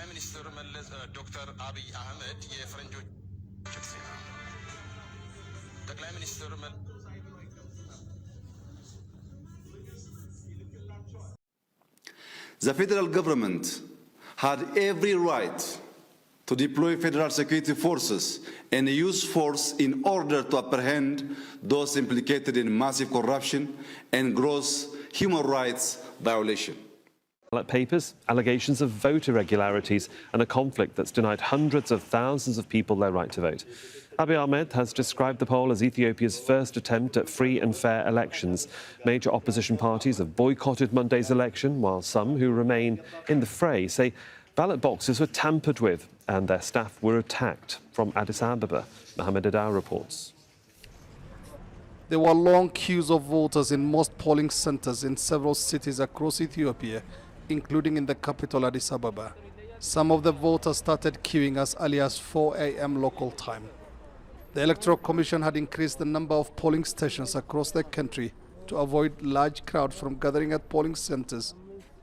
Minister Meles Dr. Abiy Ahmed የፈረንጆች ጠቅላይ ሚኒስትር The federal government had every right to deploy federal security forces and use force in order to apprehend those implicated in massive corruption and gross human rights violation. Ballot papers, allegations of vote irregularities and a conflict that's denied hundreds of thousands of people their right to vote. Abiy Ahmed has described the poll as Ethiopia's first attempt at free and fair elections. Major opposition parties have boycotted Monday's election, while some who remain in the fray say ballot boxes were tampered with and their staff were attacked. From Addis Ababa, Mohammed Adar reports. There were long queues of voters in most polling centers in several cities across Ethiopia, including in the capital Addis Ababa. Some of the voters started queuing as early as 4 a.m. local time. The Electoral Commission had increased the number of polling stations across the country to avoid large crowds from gathering at polling centers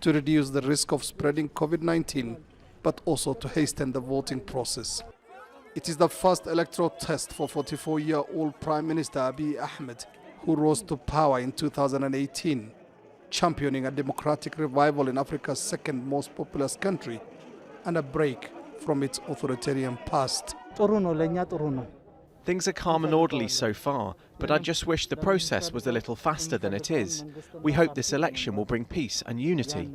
to reduce the risk of spreading COVID-19, but also to hasten the voting process. It is the first electoral test for 44-year-old Prime Minister Abiy Ahmed, who rose to power in 2018, championing a democratic revival in Africa's second most populous country and a break from its authoritarian past. Things are calm and orderly so far, but I just wish the process was a little faster than it is. We hope this election will bring peace and unity.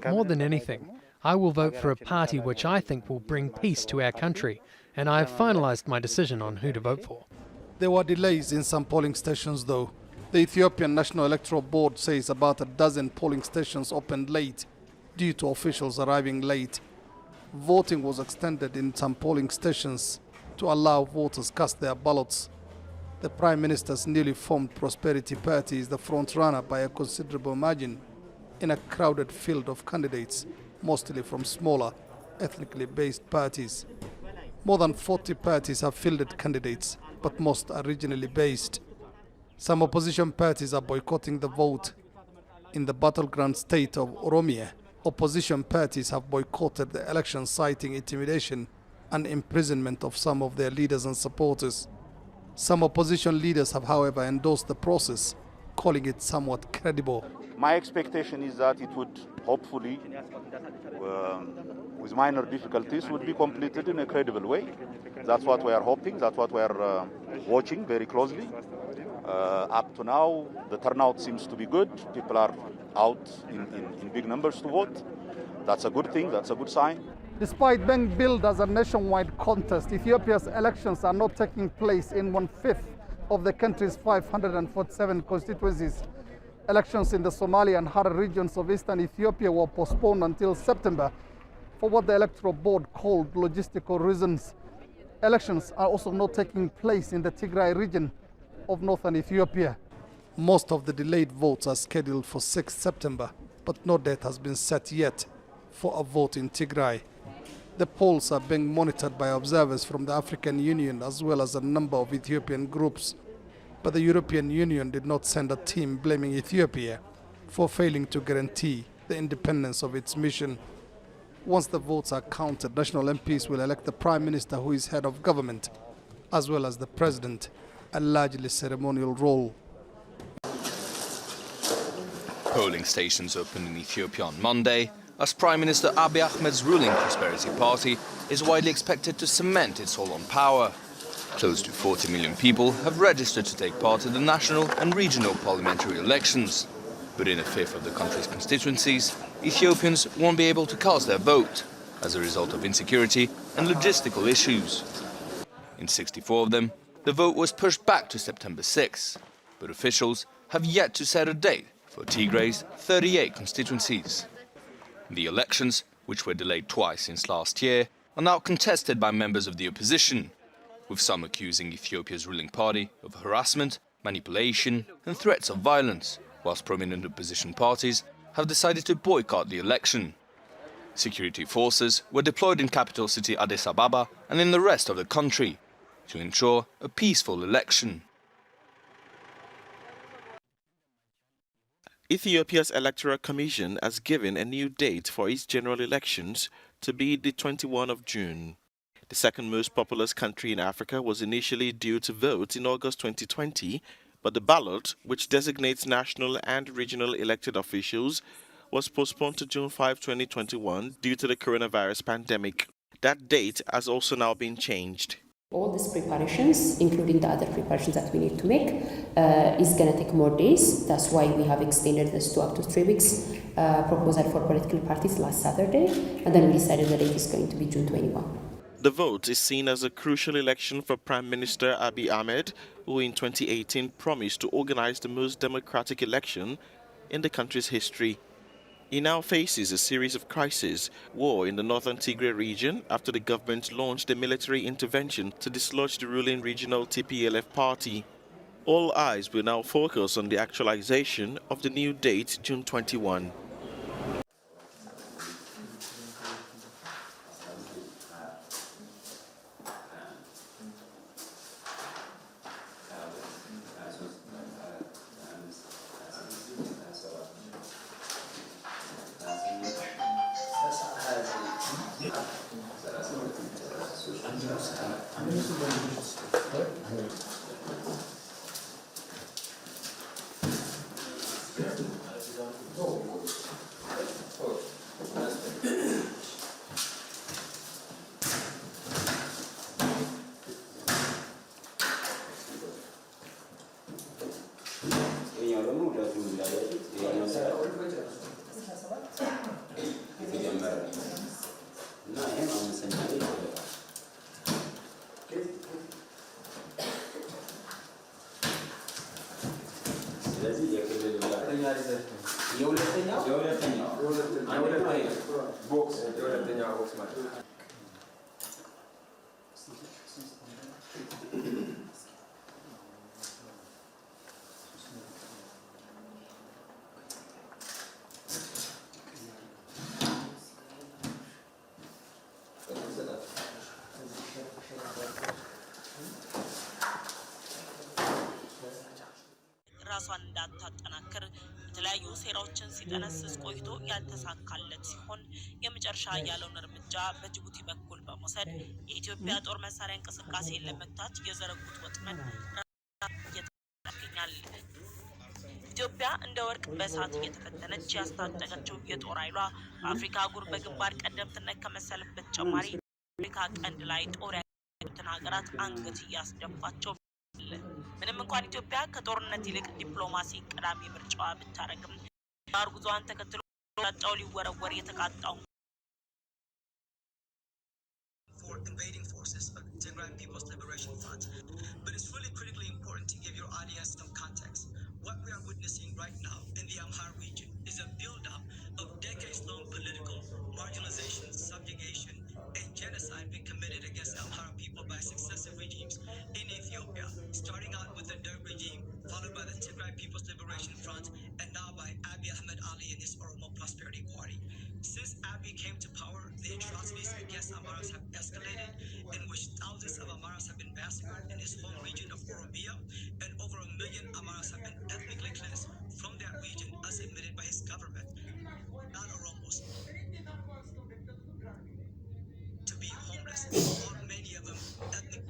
More than anything, I will vote for a party which I think will bring peace to our country, and I have finalised my decision on who to vote for. There were delays in some polling stations though. The Ethiopian National Electoral Board says about a dozen polling stations opened late due to officials arriving late. Voting was extended in some polling stations to allow voters cast their ballots. The Prime Minister's newly formed Prosperity Party is the front-runner by a considerable margin in a crowded field of candidates, mostly from smaller, ethnically based parties. More than 40 parties have fielded candidates, but most are regionally based. Some opposition parties are boycotting the vote. In the battleground state of Oromia, opposition parties have boycotted the election, citing intimidation and imprisonment of some of their leaders and supporters. Some opposition leaders have, however, endorsed the process, calling it somewhat credible. My expectation is that it would hopefully, with minor difficulties, would be completed in a credible way. That's what we are hoping, that's what we are watching very closely. Up to now, the turnout seems to be good. People are out in big numbers to vote. That's a good thing, that's a good sign. Despite being billed as a nationwide contest, Ethiopia's elections are not taking place in 1/5 of the country's 547 constituencies. Elections in the Somali and Harar regions of eastern Ethiopia were postponed until September for what the Electoral Board called logistical reasons. Elections are also not taking place in the Tigray region of northern Ethiopia. Most of the delayed votes are scheduled for 6 September, but no date has been set yet for a vote in Tigray. The polls are being monitored by observers from the African Union as well as a number of Ethiopian groups. But the European Union did not send a team blaming Ethiopia for failing to guarantee the independence of its mission. Once the votes are counted, national MPs will elect the Prime Minister, who is head of government, as well as the President, a largely ceremonial role. Polling stations opened in Ethiopia on Monday, as Prime Minister Abiy Ahmed's ruling Prosperity Party is widely expected to cement its hold on power. Close to 40 million people have registered to take part in the national and regional parliamentary elections. But in a fifth of the country's constituencies, Ethiopians won't be able to cast their vote as a result of insecurity and logistical issues. In 64 of them, the vote was pushed back to September 6, but officials have yet to set a date for Tigray's 38 constituencies. The elections, which were delayed twice since last year, are now contested by members of the opposition, with some accusing Ethiopia's ruling party of harassment, manipulation and threats of violence, whilst prominent opposition parties have decided to boycott the election. Security forces were deployed in capital city Addis Ababa and in the rest of the country to ensure a peaceful election. Ethiopia's Electoral Commission has given a new date for its general elections to be the 21 of June. The second most populous country in Africa was initially due to vote in August 2020, but the ballot, which designates national and regional elected officials, was postponed to June 5, 2021 due to the coronavirus pandemic. That date has also now been changed. All these preparations, including the other preparations that we need to make, is going to take more days. That's why we have extended this to up to 3 weeks proposal for political parties last Saturday, and then we decided the date is going to be June 21. The vote is seen as a crucial election for Prime Minister Abiy Ahmed, who in 2018 promised to organize the most democratic election in the country's history. He now faces a series of crises, war in the northern Tigray region after the government launched a military intervention to dislodge the ruling regional TPLF party. All eyes will now focus on the actualization of the new date, June 21. ራሷን እንዳታጠናክር የተለያዩ ሴራዎችን ሲጠነስስ ቆይቶ ያልተሳካለት ሲሆን የመጨረሻ ያለውን እርምጃ በጅቡቲ በኩል በመውሰድ የኢትዮጵያ ጦር መሳሪያ እንቅስቃሴን ለመግታት የዘረጉት ወጥመድ ይገኛል። ኢትዮጵያ እንደ ወርቅ በእሳት እየተፈተነች ያስታጠቀችው የጦር ኃይሏ በአፍሪካ አህጉር በግንባር ቀደምትነት ከመሰለበት ተጨማሪ አፍሪካ ቀንድ ላይ ጦር ያሉትን ሀገራት አንገት እያስደፋቸው ምንም እንኳን ኢትዮጵያ ከጦርነት ይልቅ ዲፕሎማሲ ቀዳሚ ምርጫዋ ብታረግም አርጉዟን ተከትሎ ጣጣው ሊወረወር የተቃጣው for invading forces of Jazeera People's Liberation Front. But it's really critically important to give your audience some context. What we are witnessing right now in the Amhara region is a build-up of decades-long political marginalization, subjugation, and genocide being committed against the Amhara people by successive regimes in Ethiopia, starting out with the Derg regime, followed by the Tigray People's Liberation Front, and now by Abiy Ahmed Ali and his Oromo Prosperity Party. Since Abiy came to power, the atrocities against Amaras have escalated, in which thousands of Amaras have been massacred in his home region of Oromia, and over 1 million Amaras have been ethnically cleansed from that region as admitted by his government. Non-Oromos to be homeless, or many of them ethnic.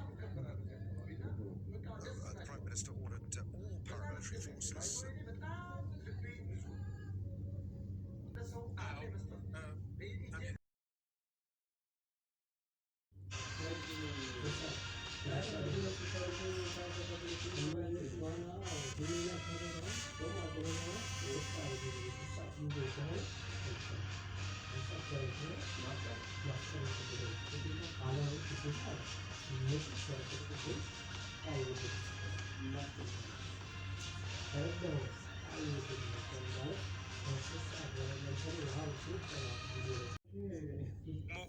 The Prime Minister ordered all paramilitary forces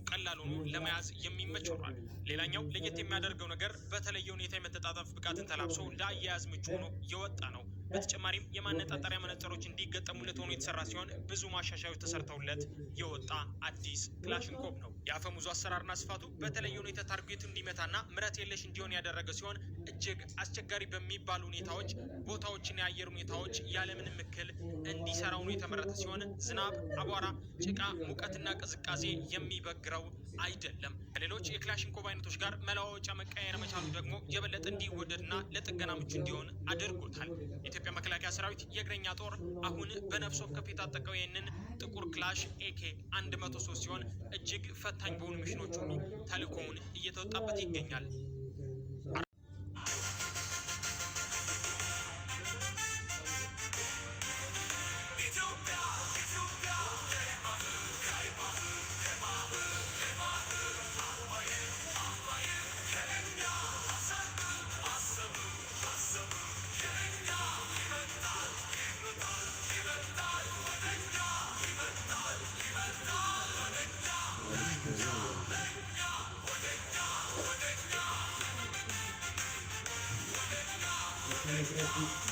ቀላል ሆኖ ለመያዝ የሚመች ሆኗል። ሌላኛው ለየት የሚያደርገው ነገር በተለየ ሁኔታ የመተጣጠፍ ብቃትን ተላብሶ ለአያያዝ ምቹ ሆኖ የወጣ ነው። በተጨማሪም የማነጣጠሪያ መነጽሮች እንዲገጠሙለት ሆኖ የተሰራ ሲሆን ብዙ ማሻሻያዎች ተሰርተውለት የወጣ አዲስ ክላሽንኮቭ ነው። የአፈሙዙ አሰራርና ስፋቱ በተለየ ሁኔታ ታርጌቱ እንዲመታና ምረት የለሽ እንዲሆን ያደረገ ሲሆን እጅግ አስቸጋሪ በሚባሉ ሁኔታዎች ቦታዎችና የአየር ሁኔታዎች ያለምንም እክል እንዲሰራ ሆኖ የተመረተ ሲሆን ዝናብ፣ አቧራ፣ ጭቃ፣ ሙቀትና ቅዝቃዜ የሚበግረው አይደለም። ከሌሎች የክላሽንኮቭ አይነቶች ጋር መለዋወጫ መቀየር መቻሉ ደግሞ የበለጠ እንዲወደድና ለጥገና ምቹ እንዲሆን አድርጎታል። የኢትዮጵያ መከላከያ ሰራዊት የእግረኛ ጦር አሁን በነፍስ ወከፍ የታጠቀው ይህንን ጥቁር ክላሽ AK 103 ሲሆን እጅግ ፈታኝ በሆኑ ሚሽኖች ሁሉ ተልእኮውን እየተወጣበት ይገኛል። Thank you.